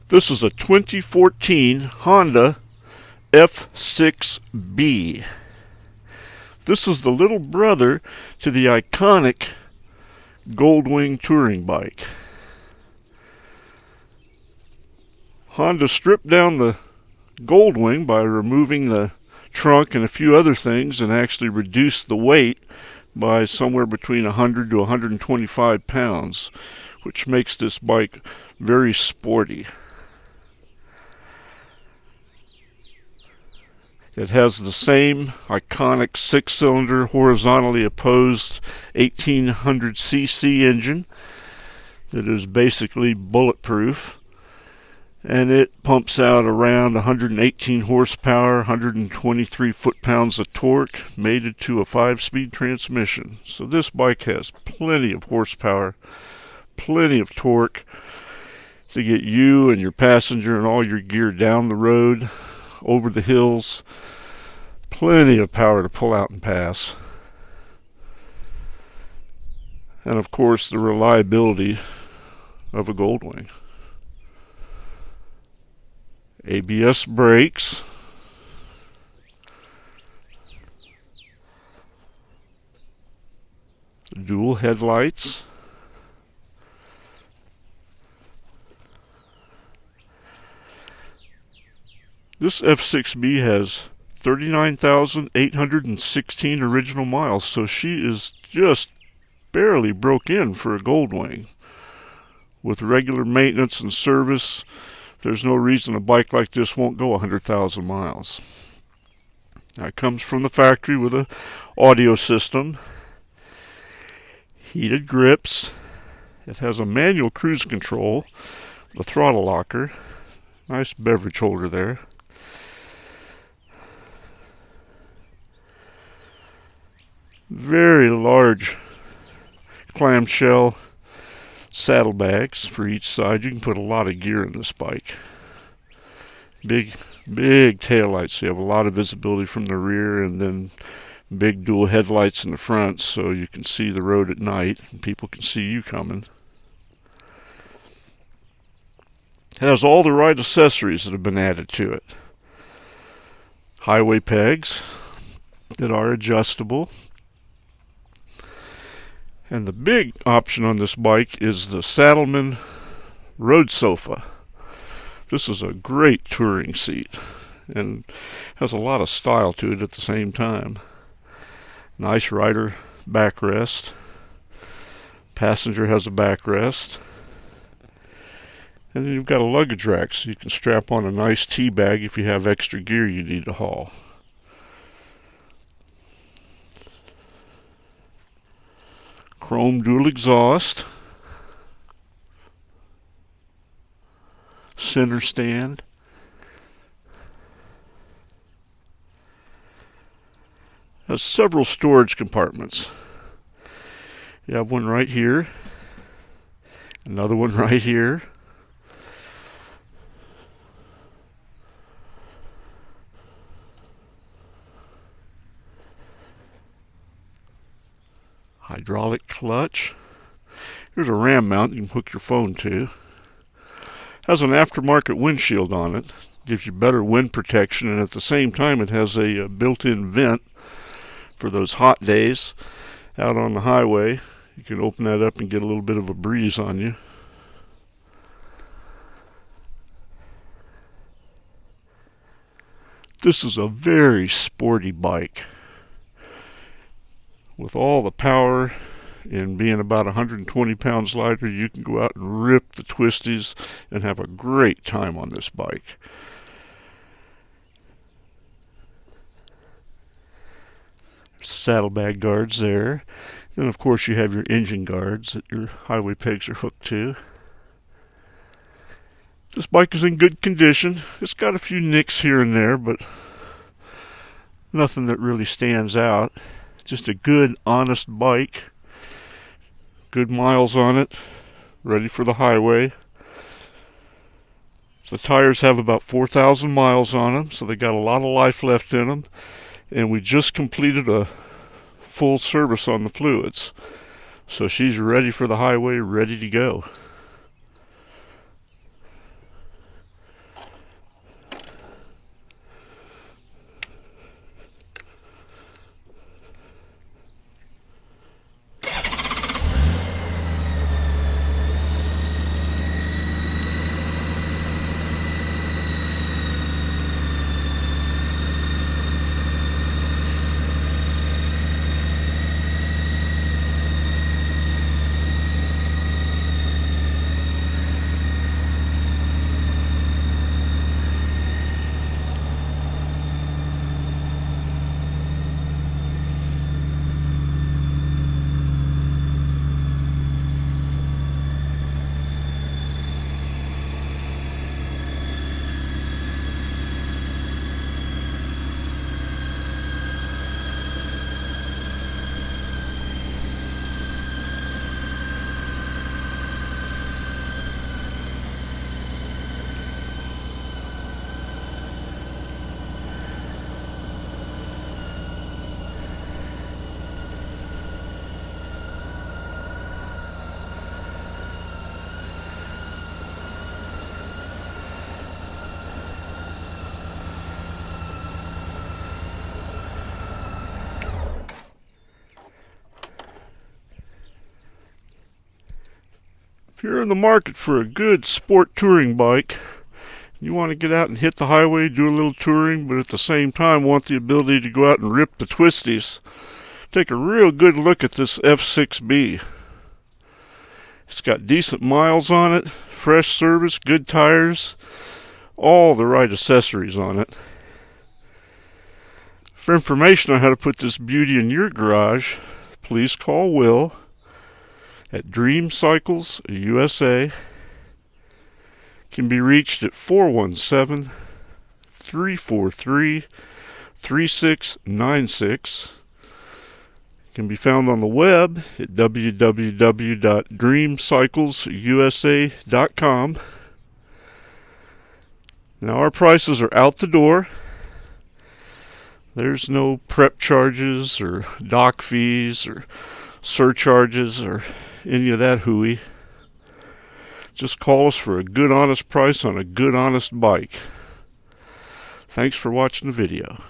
This is a 2014 Honda F6B. This is the little brother to the Iconic Goldwing touring bike. Honda stripped down the Goldwing by removing the trunk and a few other things and actually reduced the weight by somewhere between 100 to 125 pounds, which makes this bike very sporty. It has the same iconic 6-cylinder horizontally opposed 1800cc engine that is basically bulletproof, and it pumps out around 118 horsepower, 123 foot-pounds of torque, mated to a 5-speed transmission. So this bike has plenty of horsepower, plenty of torque to get you and your passenger and all your gear down the road, over the hills. Plenty of power to pull out and pass. And of course the reliability of a Goldwing. ABS brakes, dual headlights, this F6B has 39,816 original miles, so she is just barely broke in for a Goldwing. With regular maintenance and service, there's no reason a bike like this won't go 100,000 miles. Now, it comes from the factory with an audio system, heated grips. It has a manual cruise control, the throttle locker, nice beverage holder there. Very large clamshell saddlebags for each side. You can put a lot of gear in this bike. Big taillights, so you have a lot of visibility from the rear, and then big dual headlights in the front so you can see the road at night and people can see you coming. It has all the right accessories that have been added to it. Hwy Pegs that are adjustable. And the big option on this bike is the Saddleman Road Sofa. This is a great touring seat and has a lot of style to it at the same time. Nice Rider Backrest. Passenger has a backrest. And then you've got a luggage rack so you can strap on a nice tea bag if you have extra gear you need to haul. Chrome dual exhaust, center stand, has several storage compartments. You have one right here, another one right here. Hydraulic clutch. Here's a ram mount you can hook your phone to. Has an aftermarket windshield on it. Gives you better wind protection, and at the same time it has a built-in vent for those hot days out on the highway. You can open that up and get a little bit of a breeze on you. This is a very sporty bike. With all the power and being about 120 pounds lighter, you can go out and rip the twisties and have a great time on this bike. There's the saddlebag guards there. And of course you have your engine guards that your Hwy Pegs are hooked to. This bike is in good condition. It's got a few nicks here and there, but nothing that really stands out. Just a good, honest bike. Good miles on it. Ready for the highway. The tires have about 4,000 miles on them, so they got a lot of life left in them. And we just completed a full service on the fluids. So she's ready for the highway, ready to go. you're in the market for a good sport touring bike, you want to get out and hit the highway, do a little touring, but at the same time want the ability to go out and rip the twisties, take a real good look at this F6B. It's got decent miles on it, fresh service, good tires, all the right accessories on it. For information on how to put this beauty in your garage, please call Will at Dream Cycles USA. Can be reached at 417-343-3696. Can be found on the web at www.dreamcyclesusa.com. Now our prices are out the door. There's no prep charges or dock fees or surcharges or any of that hooey. Just call us for a good honest price on a good honest bike. Thanks for watching the video.